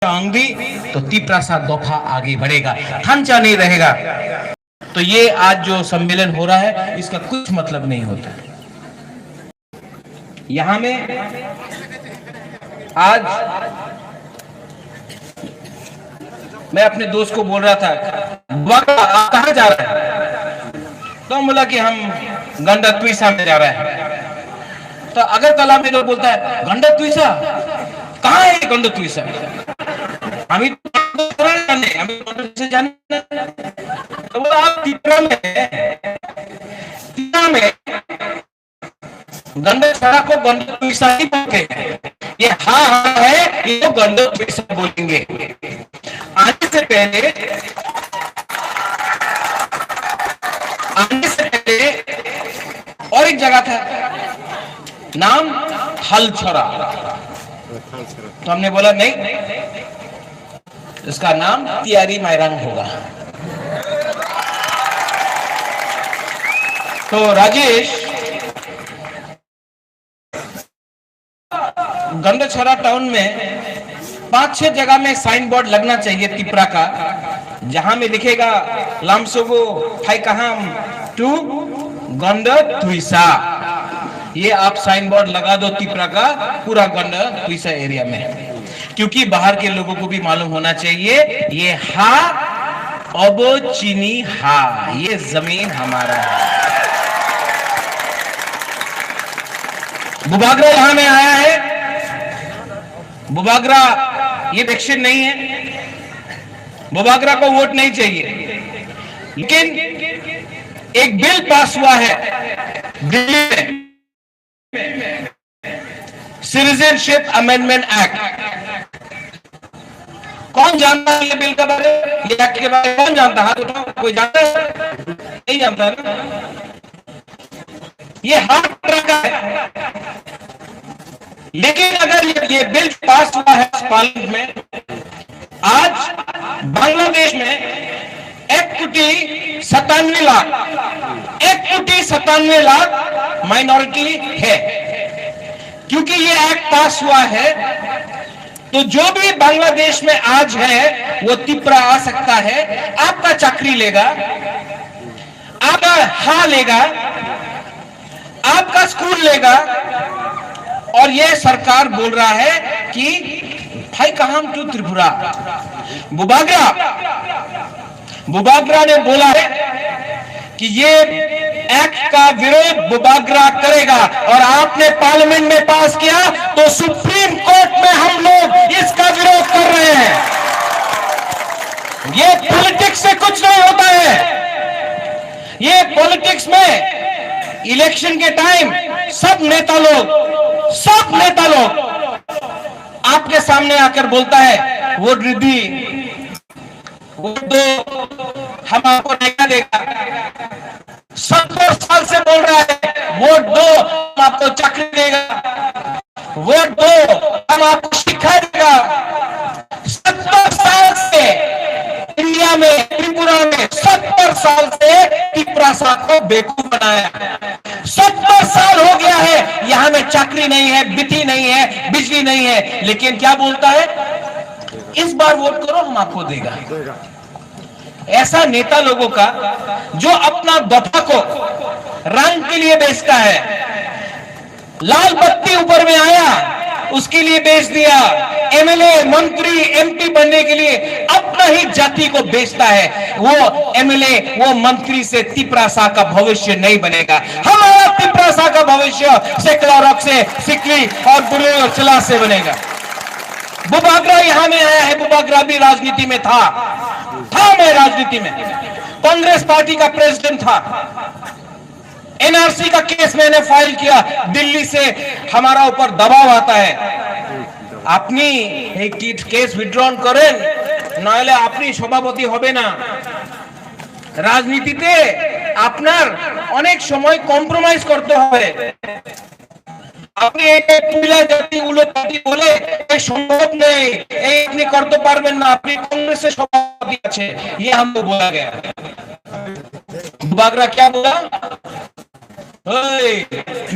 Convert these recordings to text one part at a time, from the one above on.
आंधी तो तिप्रासा दफा आगे बढ़ेगा, थांचा नहीं रहेगा। तो ये आज जो सम्मेलन हो रहा है इसका कुछ मतलब नहीं होता। यहां में आज मैं अपने दोस्त को बोल रहा था, आप कहां जा रहे हैं? तो बोला कि हम गंडतुईसा में जा रहे हैं। तो अगरतला में लोग बोलता है गंडतुईसा, कहां है गंडतुईसा? हमें तो जाने। तो वो आप तिप्रा में गंडछड़ा को गंडतुईसा ही बोलते हैं। ये हाँ है, ये तो गंडतुईसा बोलेंगे। आने से पहले और एक जगह था, नाम थलछड़ा। तो हमने बोला नहीं, इसका नाम तियारी मायरंग होगा। तो राजेश, गंडछड़ा टाउन में 5-6 जगह में साइन बोर्ड लगना चाहिए तिप्रा का, जहां में लिखेगा लामसोगो फाइकाहाम टू गंडतुईसा। ये आप साइन बोर्ड लगा दो तिप्रा का पूरा गंडतुईसा एरिया में, क्योंकि बाहर के लोगों को भी मालूम होना चाहिए ये हा अब चीनी हा, ये जमीन हमारा है। बुबागरा यहां में आया है। बुबागरा ये इलेक्शन नहीं है, बुबागरा को वोट नहीं चाहिए, लेकिन एक बिल पास हुआ है दिल्ली में, सिटीजनशिप अमेंडमेंट एक्ट। कौन जानता है ये बिल के बारे में, ये एक्ट के बारे में कौन जानता है? हाथ उठाओ, कोई जानता है? नहीं जानता है ना? ये हर तरह का है, लेकिन अगर ये बिल पास हुआ है पार्लियामेंट में, आज बांग्लादेश में 1,97 लाख 1,97 लाख माइनॉरिटी है। क्योंकि ये एक्ट पास हुआ है, तो जो भी बांग्लादेश में आज है वो तिप्रा आ सकता है, आपका चाकरी लेगा, आपका हा लेगा, आपका स्कूल लेगा। और ये सरकार बोल रहा है कि भाई कहां टू त्रिपुरा। बुबागरा ने बोला है कि ये एक्ट का विरोध बुबागरा करेगा, और आपने पार्लियामेंट में पास किया तो सुप्रीम कोर्ट में हम लोग इसका विरोध कर रहे हैं। ये पॉलिटिक्स से कुछ नहीं होता है। ये पॉलिटिक्स में इलेक्शन के टाइम सब नेता लोग आपके सामने आकर बोलता है वोट दीदी, वोट दो, हम आपको नहीं देगा। 70 साल से बोल रहा है वोट दो, हम आपको चाकरी देगा, वोट दो, हम आपको शिक्षा देगा। 70 साल से इंडिया में, त्रिपुरा में 70 साल से तिप्रासा को बेवकूफ बनाया। 70 साल हो गया है, यहां में चाकरी नहीं है, बिजली नहीं है, बिजली नहीं है, लेकिन क्या बोलता है, इस बार वोट करो हम आपको देगा। ऐसा नेता लोगों का जो अपना दफा को रंग के लिए बेचता है, लाल बत्ती ऊपर में आया उसके लिए बेच दिया, एमएलए मंत्री एमपी बनने के लिए अपना ही जाति को बेचता है, वो एमएलए वो मंत्री से तिप्रासा का भविष्य नहीं बनेगा। हमारा तिप्रासा का भविष्य सेक्लारॉक से, सिकली और बुरे और चला से बनेगा। बुबागरा यहां में आया है, बुबागरा भी राजनीति में था मैं राजनीति में कांग्रेस पार्टी का प्रेसिडेंट था। एनआरसी का केस मैंने फाइल किया, दिल्ली से हमारा ऊपर दबाव आता है, আপনি এই কেস উইথড্রন করেন, নইলে আপনি সভাপতি হবে না। রাজনীতিতে আপনার অনেক সময় কম্প্রোমাইজ করতে হবে। আপনি এই মহিলা জাতি উলো পার্টি বলে এই সম্ভব নেই, এই আপনি করতে পারবেন না, আপনি কংগ্রেসের সভাপতি আছে, ये हमको बोला गया। बुबागरा क्या बोला,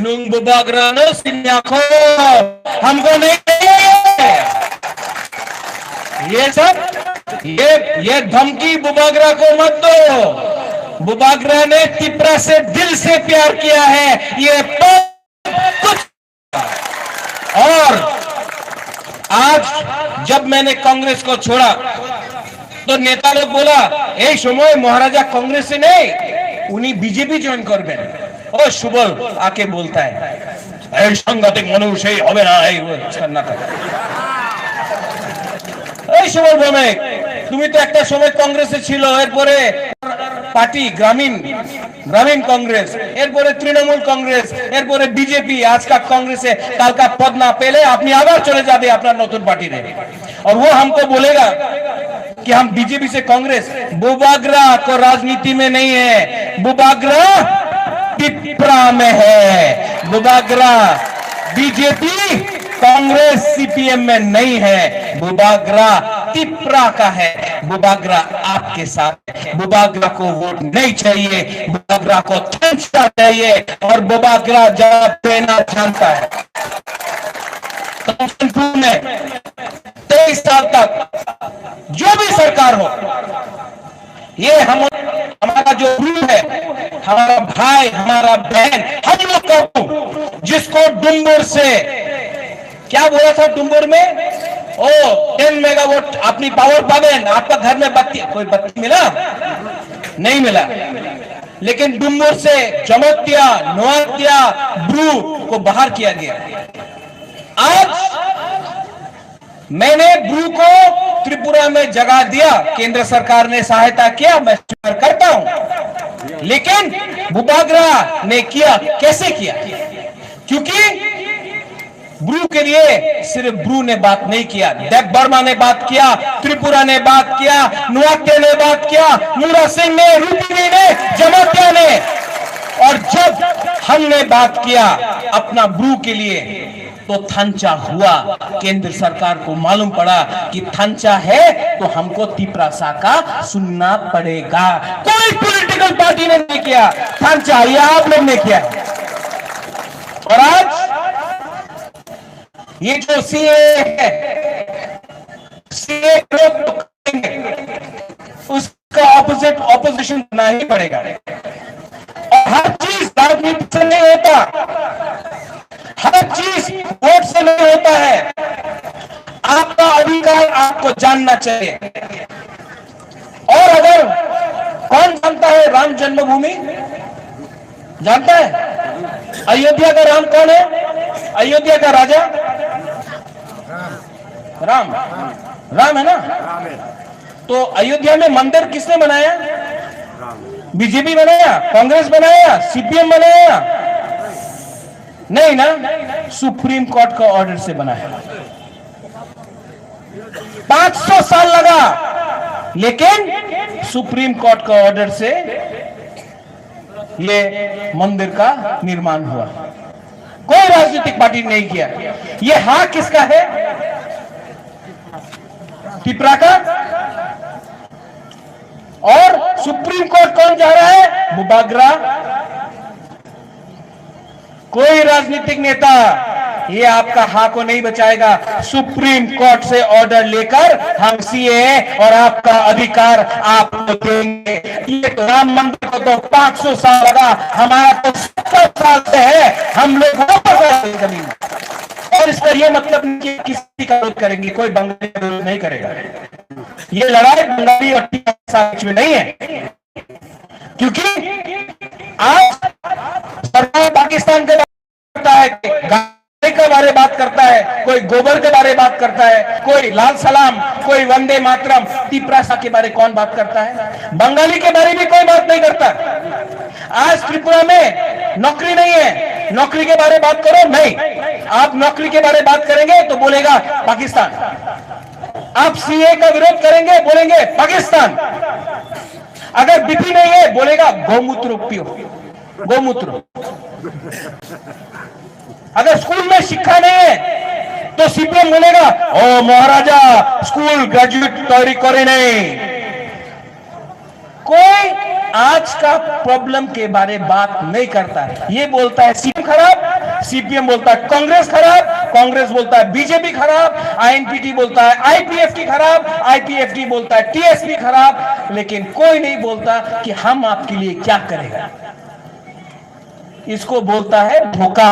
नुंग बुबागरा न सिन्याखो, हमको नहीं ये सब ये धमकी बुबागरा को मत दो। बुबागरा ने तिपरा से दिल से प्यार किया है, ये कुछ। और आज जब मैंने कांग्रेस को छोड़ा तो नेता लोग बोला, ए समय महाराजा कांग्रेस से नहीं, उन्हीं बीजेपी ज्वाइन कर गए। और सुबल आके बोलता है सांघातिक मनुष्य হবে না, এই সুবল ভৌমিক, তুমি তো একটা সময় কংগ্রেসে ছিল, এরপরে পার্টি গ্রামীণ কংগ্রেস, এরপরে তৃণমূল কংগ্রেস, এরপরে বিজেপি, আজকাল কংগ্রেসে কালকা পদ না পেলে আপনি আবার চলে যাবে আপনার নতুন পার্টিতে। और वो हमको बोलेगा कि हम बीजेपी से कांग्रेस। बुबागरा को राजनीति में नहीं है, बुबागरा तिपरा में है। बुबागरा बीजेपी कांग्रेस सीपीएम में नहीं है, बुबागरा तिपरा का है। बुबागरा आपके साथ है। बुबागरा को वोट नहीं चाहिए, बुबागरा को थंचा चाहिए, और बुबागरा जवाब देना जानता है। 23 साल तक जो भी सरकार हो, ये हमारा जो रूल है, हमारा भाई, हमारा बहन, हम लोग को जिसको डुम्बुर से क्या बोला था, डुम्बुर में 10 मेगावाट अपनी पावर पावेन, आपका घर में बत्ती, कोई बत्ती मिला नहीं मिला, लेकिन डुम्बुर से जमोतिया, नोआतिया, ब्रू को बाहर किया गया। आज मैंने ब्रू को त्रिपुरा में जगह दिया, केंद्र सरकार ने सहायता किया, मैं स्वीकार करता हूं, लेकिन बुबागरा ने किया, कैसे किया? क्योंकि ब्रू के लिए सिर्फ ब्रू ने बात नहीं किया, देव बर्मा ने बात किया, त्रिपुरा ने बात किया, नुआत्या ने बात किया, मूरा सिंह ने, रूपिनी ने, जमातिया ने। और जब हमने बात किया अपना ब्रू के लिए तो थंचा हुआ। केंद्र सरकार को मालूम पड़ा कि थंचा है तो हमको तिपरासा का सुनना पड़ेगा। कोई पॉलिटिकल पार्टी ने नहीं किया, थंचा ये आप लोग ने किया। और आज ये जो सीए है, सीए उसका ऑपोजिशन करना ही पड़ेगा। और हर चीज राजनीति से नहीं होता, हर चीज वोट से नहीं होता है। आपका अधिकार आपको जानना चाहिए। और अगर कौन जानता है राम जन्मभूमि? जानता है अयोध्या का राम कौन है? अयोध्या का राजा राम है ना। तो अयोध्या में मंदिर किसने बनाया? बीजेपी बनाया, कांग्रेस बनाया, सीपीएम बनाया? नहीं ना, सुप्रीम कोर्ट का ऑर्डर से बनाया। 500 साल लगा, लेकिन सुप्रीम कोर्ट का ऑर्डर से ये मंदिर का निर्माण हुआ। कोई राजनीतिक पार्टी ने नहीं किया। ये हाँ किसका है? तिपरा का। और सुप्रीम कोर्ट कौन जा रहा है? बुबागरा। कोई राजनीतिक नेता ये आपका हाँ को नहीं बचाएगा। सुप्रीम कोर्ट से ऑर्डर लेकर हम सीए और आपका अधिकार आपको देंगे। ये तो राम मंदिर को तो 500 साल लगा, हमारा तो 70 साल से है। हम लोग वापस आए जमीन। और इसका ये मतलब नहीं कि किसी का विरोध करेंगे, कोई बंगाली का विरोध नहीं करेगा। ये लड़ाई बंगाली और बीच में नहीं है, क्योंकि आज सरकार पाकिस्तान के करता है, गाय के बारे बात करता है, कोई गोबर के बारे बात करता है, कोई लाल सलाम, कोई वंदे मातरम। तिपरासा के बारे कौन बात करता है? बंगाली के बारे भी कोई बात नहीं करता। आज त्रिपुरा में नौकरी नहीं है, नौकरी के बारे बात करो, नहीं। आप नौकरी के बारे बात करेंगे तो बोलेगा पाकिस्तान। आप सीए का विरोध करेंगे, बोलेंगे पाकिस्तान। अगर बीपी नहीं है, बोलेगा गौमूत्र पियो, गौमूत्र। अगर स्कूल में शिक्षा नहीं है तो सीपीएम बोलेगा ओ महाराजा स्कूल ग्रेजुएट तैयारी करे नहीं। कोई आज का प्रॉब्लम के बारे बात नहीं करता है। ये बोलता है सीपीएम खराब, सीपीएम बोलता है कांग्रेस खराब, कांग्रेस बोलता है बीजेपी खराब, आईएनपीटी बोलता है आईपीएफटी खराब, आईपीएफटी बोलता है टीएसपी खराब, लेकिन कोई नहीं बोलता कि हम आपके लिए क्या करेगा। इसको बोलता है धोखा।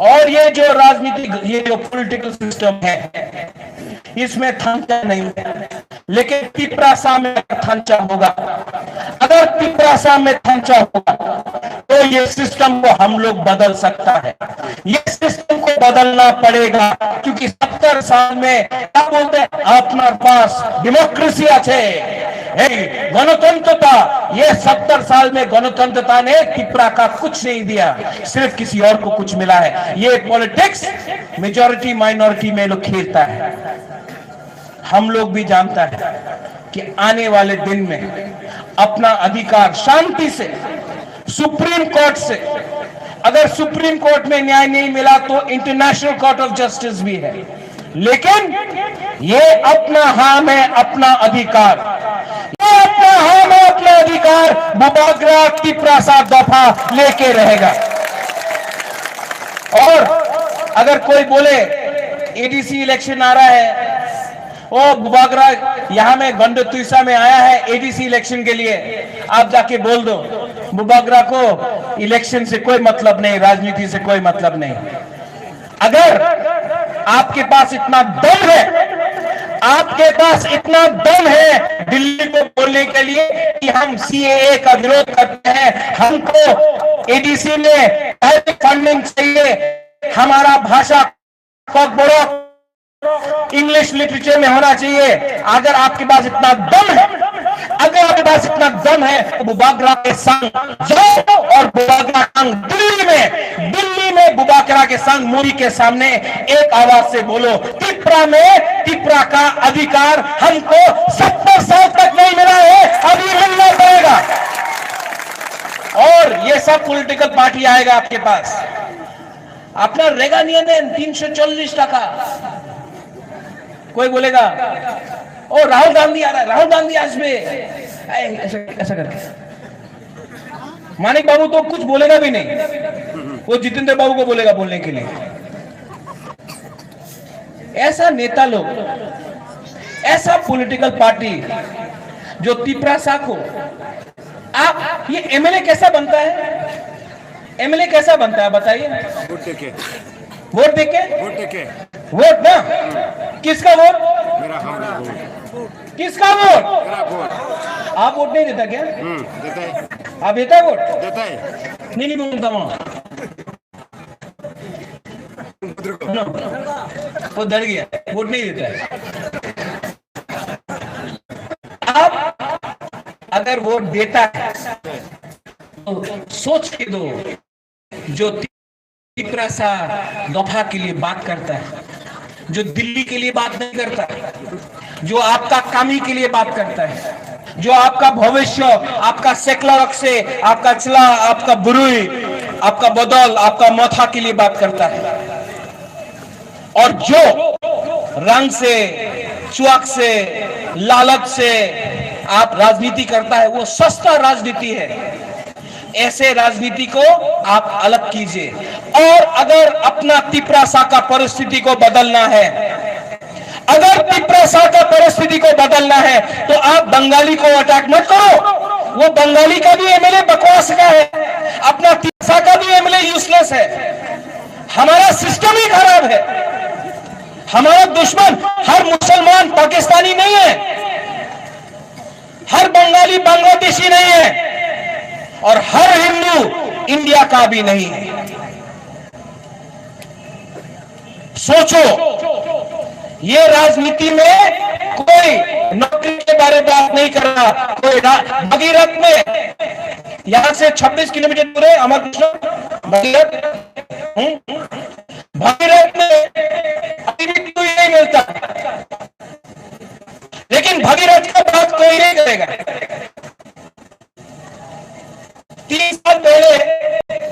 और ये जो राजनीतिक, ये जो पॉलिटिकल सिस्टम है, इसमें थांचा नहीं है, लेकिन पिपरासा में थांचा होगा। अगर पिपरासा में थांचा होगा तो ये सिस्टम को हम लोग बदल सकता है। ये सिस्टम को बदलना पड़ेगा, क्योंकि 70 साल में क्या बोलते हैं, अपना पास डेमोक्रेसी আছে, गणतंत्रता। ये 70 साल में गणतंत्रता ने पिपरा का कुछ नहीं दिया, सिर्फ किसी और को कुछ मिला है। ये पॉलिटिक्स मेजॉरिटी माइनॉरिटी में लोग खेलता है। हम लोग भी जानता है कि आने वाले दिन में अपना अधिकार शांति से सुप्रीम कोर्ट से, अगर सुप्रीम कोर्ट में न्याय नहीं मिला तो इंटरनेशनल कोर्ट ऑफ जस्टिस भी है, लेकिन ये अपना हाथ में अपना अधिकार, ये अपना हाथ में अपना अधिकार बुबागरा पिपरासा दफा लेके रहेगा। और अगर कोई बोले एडीसी इलेक्शन आ रहा है, ओ बुबागरा यहां में गंडतुइसा में आया है एडीसी इलेक्शन के लिए, आप जाके बोल दो बुबागरा को इलेक्शन से कोई मतलब नहीं, राजनीति से कोई मतलब नहीं। अगर आपके पास इतना दम है, आपके पास इतना दम है दिल्ली को बोलने के लिए कि हम सीएए का विरोध करते हैं, हमको एडीसी में फंडिंग चाहिए, हमारा भाषा को बड़ा इंग्लिश लिटरेचर में होना चाहिए, अगर आपके पास इतना दम है, अगर आपके पास इतना दम है तो बुबागरा के संग जाओ और बुबागरा संग दिल्ली में बुबागरा के संग मोदी के सामने एक आवाज से बोलो, त्रिपुरा में त्रिपुरा का अधिकार हमको 70 साल तक नहीं मिला है, अभी मिलना पड़ेगा। और ये सब पॉलिटिकल पार्टी आएगा आपके पास, अपना रेगा नियम 340 টাকা। कोई बोलेगा ओ राहुल गांधी आ रहा है, राहुल गांधी आसबे, ऐसा करके मानिक बाबू तो कुछ बोलेगा भी नहीं, वो जितेंद्र बाबू को बोलेगा बोलने के लिए। ऐसा नेता लोग, ऐसा पॉलिटिकल पार्टी जो तिपरासा को, आप ये एमएलए कैसा बनता है, एमएलए कैसा बनता है बताइए। वोट देके, वोट देके, वोट ना, किसका वोट, मेरा वोट, किसका वोट, मेरा वोट। आप वोट नहीं देता क्या? देता है। आप देता है वोट? देता है। नहीं बोलता वहां, वो डर गया, वोट नहीं देता है। आप अगर वोट देता है तो सोच के दो, जो तिपरासा दफा के लिए बात करता है, जो दिल्ली के लिए बात नहीं करता, जो आपका कामी के लिए बात करता है, जो आपका भविष्य, आपका सेकुलर से, आपका चला, आपका बुरुई, आपका बदल, आपका माथा के लिए बात करता है, और जो रंग से, चुआक से, लालच से आप राजनीति करता है, वो सस्ता राजनीति है। ऐसे राजनीति को आप अलग कीजिए। और अगर अपना तिपरासा का परिस्थिति को बदलना है, अगर तिपरासा का परिस्थिति को बदलना है तो आप बंगाली को अटैक मत करो, वो बंगाली का भी एमएलए बकवास का है, अपना तिपरासा का भी एमएलए यूजलेस है। हमारा सिस्टम ही खराब है। हमारा दुश्मन हर मुसलमान पाकिस्तानी नहीं है, हर बंगाली बांग्लादेशी नहीं है, और हर हिंदू इंडिया का भी नहीं है। सोचो, ये राजनीति में कोई नौकरी के बारे में बात नहीं कर रहा। कोई भगीरथ में, यहां से 26 किलोमीटर दूर है अमर कृष्ण भगीरथ, भगीरथ में अभी भी कोई नहीं मिलता, लेकिन भगीरथ का बात कोई नहीं करेगा। 3 साल पहले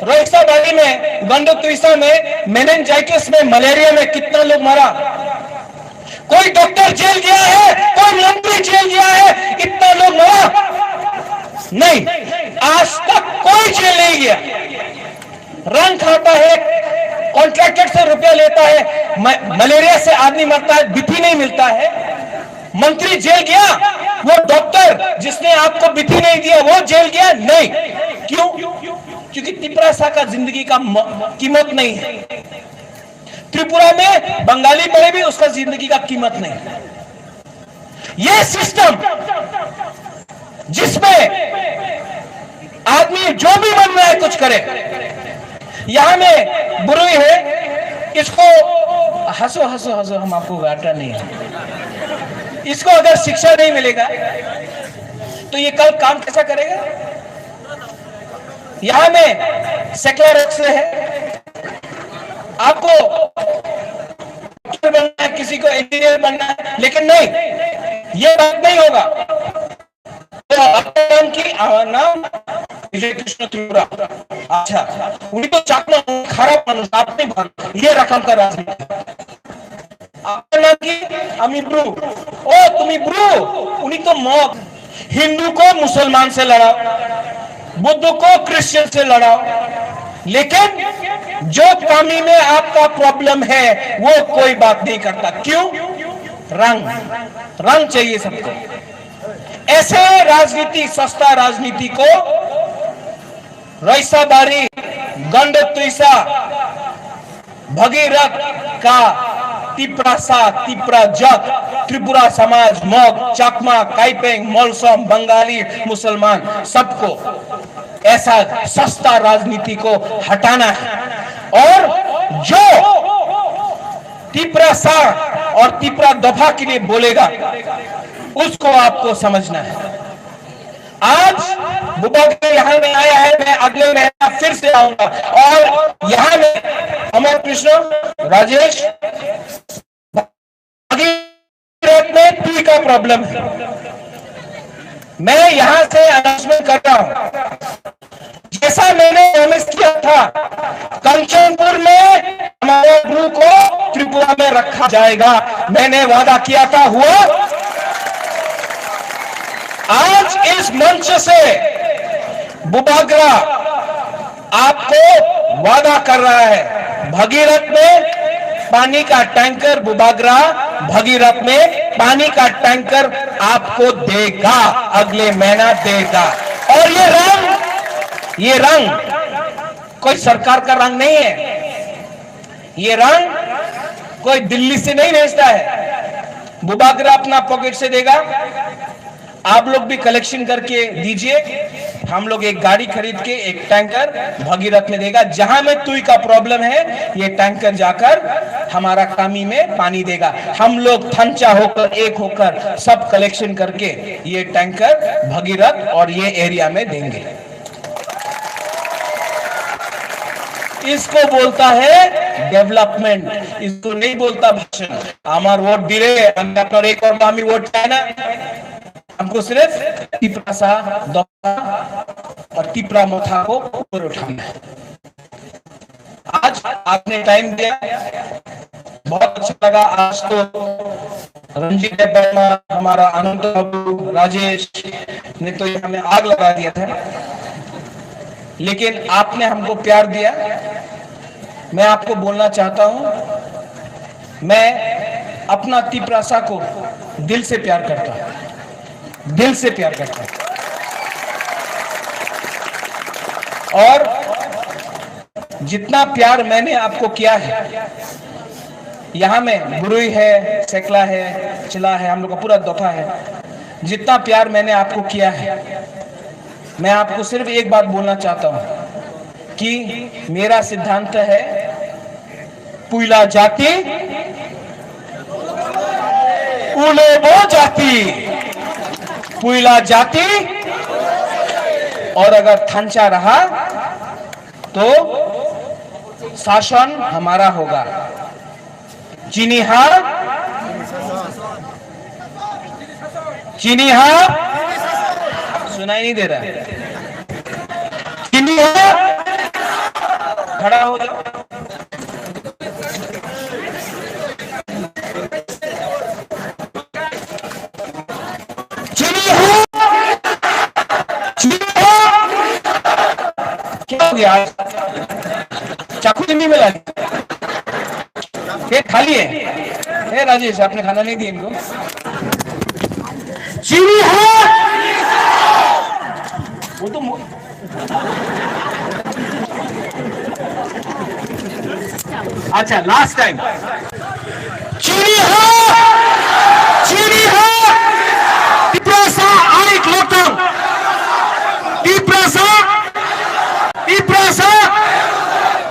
रोहिसाबाड़ी में, गंडतुइसा में, मेनिनजाइटिस में, मलेरिया में कितना लोग मरा। कोई डॉक्टर जेल गया है, कोई मंत्री जेल गया है, इतना लोग मरा नहीं, आज तक कोई जेल नहीं गया। रंग खाता है, कॉन्ट्रैक्टर से रुपया लेता है, मलेरिया से आदमी मरता है, बीपी नहीं मिलता है। मंत्री जेल गया, वो डॉक्टर जिसने आपको बीपी नहीं दिया वो जेल गया नहीं। क्यों? क्योंकि त्रिपुरा का जिंदगी का कीमत नहीं है। त्रिपुरा में बंगाली मरे भी उसका जिंदगी का कीमत नहीं है। यह सिस्टम जिसमें आदमी जो भी मन में है कुछ करे। यहां में बुरुई है, इसको हंसो हंसो हंसो, हम आपको घाटा नहीं है। इसको अगर शिक्षा नहीं मिलेगा तो ये कल काम कैसा करेगा? यहां में सेक्युलर से है, आपको बनना है, किसी को इंजीनियर बनना है, लेकिन नहीं, ये बात नहीं होगा। तो अपने नाम की नाम विजय कृष्ण त्रिपुरा, अच्छा उन्हीं तो चाकना खराब मानुष, आप नहीं भाग, ये रकम का राजनीति। आपके नाम की अमीब्रू, ओ तुम ब्रू, उन्हीं तो मौत। हिंदू को मुसलमान से लड़ाओ, बुद्ध को क्रिश्चियन से लड़ाओ, लेकिन जो कमी में आपका प्रॉब्लम है वो कोई बात नहीं करता। क्यों? रंग, रंग चाहिए सबको। ऐसे राजनीति, सस्ता राजनीति को रईसाबारी, गंड तुईसा, भगीरथ का तिप्रासा, तिप्रा जग, त्रिपुरा समाज, मोग, चकमा, काइपेंग, मोलसोम, बंगाली, मुसलमान, सबको ऐसा सस्ता राजनीति को हटाना है। और जो तिप्रासा और तिप्रा दफा के लिए बोलेगा उसको आपको समझना है। आज बुबाग्रा यहाँ में आया है, मैं अगले महीना फिर से आऊंगा। और यहाँ में अमर कृष्ण, राजेश, में पी का प्रॉब्लम है। मैं यहां से अनाउंसमेंट कर रहा हूं, जैसा मैंने प्रॉमिस किया था कंचनपुर में हमारे गुरु को त्रिपुरा में रखा जाएगा, मैंने वादा किया था, हुआ। आज इस मंच से बुबाग्रा आपको वादा कर रहा है, भगीरथ में पानी का टैंकर, बुबाग्रा भगीरथ में पानी का टैंकर आपको देगा, अगले महीना देगा। और ये रंग कोई सरकार का रंग नहीं है, ये रंग कोई दिल्ली से नहीं भेजता है। बुबाग्रा अपना पॉकेट से देगा, आप लोग भी कलेक्शन करके दीजिए, हम लोग एक गाड़ी खरीद के एक टैंकर भगीरथ में देगा। जहां में तुई का प्रॉब्लम है ये टैंकर जाकर हमारा कामी में पानी देगा। हम लोग थंचा होकर, एक होकर सब कलेक्शन करके ये टैंकर भगीरथ और ये एरिया में देंगे। इसको बोलता है डेवलपमेंट, इसको नहीं बोलता भाषण। हमार वोट दिले, एक और मामी वोट है ना, हमको सिर्फ तिप्रासा और तिप्रा मोथा को ऊपर उठाना है। आज आपने टाइम दिया, बहुत अच्छा लगा। आज तो रंजीत वर्मा, हमारा अनंत बाबू, राजेश ने तो हमें आग लगा दिया था, लेकिन आपने हमको प्यार दिया। मैं आपको बोलना चाहता हूं, मैं अपना तिप्रासा को दिल से प्यार करता हूं, दिल से प्यार करता हूं। और जितना प्यार मैंने आपको किया है, यहां में बुरुई है, सेकला है, चिला है, हम लोग का पूरा दफा है, जितना प्यार मैंने आपको किया है, मैं आपको सिर्फ एक बात बोलना चाहता हूं कि मेरा सिद्धांत है, पुइला जाति उले वो जाति, पुइला जाति, और अगर थंचा रहा तो शासन हमारा होगा। चीनीहा सुनाई नहीं दे रहा, चीनीहा खड़ा हो जाओ। क्या हो गया? नहीं मिला। ये खाली है। ए राजेश, आपने खाना नहीं दिया इनको? चीनी है वो तो अच्छा लास्ट टाइम चीनी है, चीनी है। Iprasa Arik Lotong, Iprasa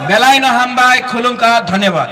Belaina Hambai Khulungka, धन्यवाद।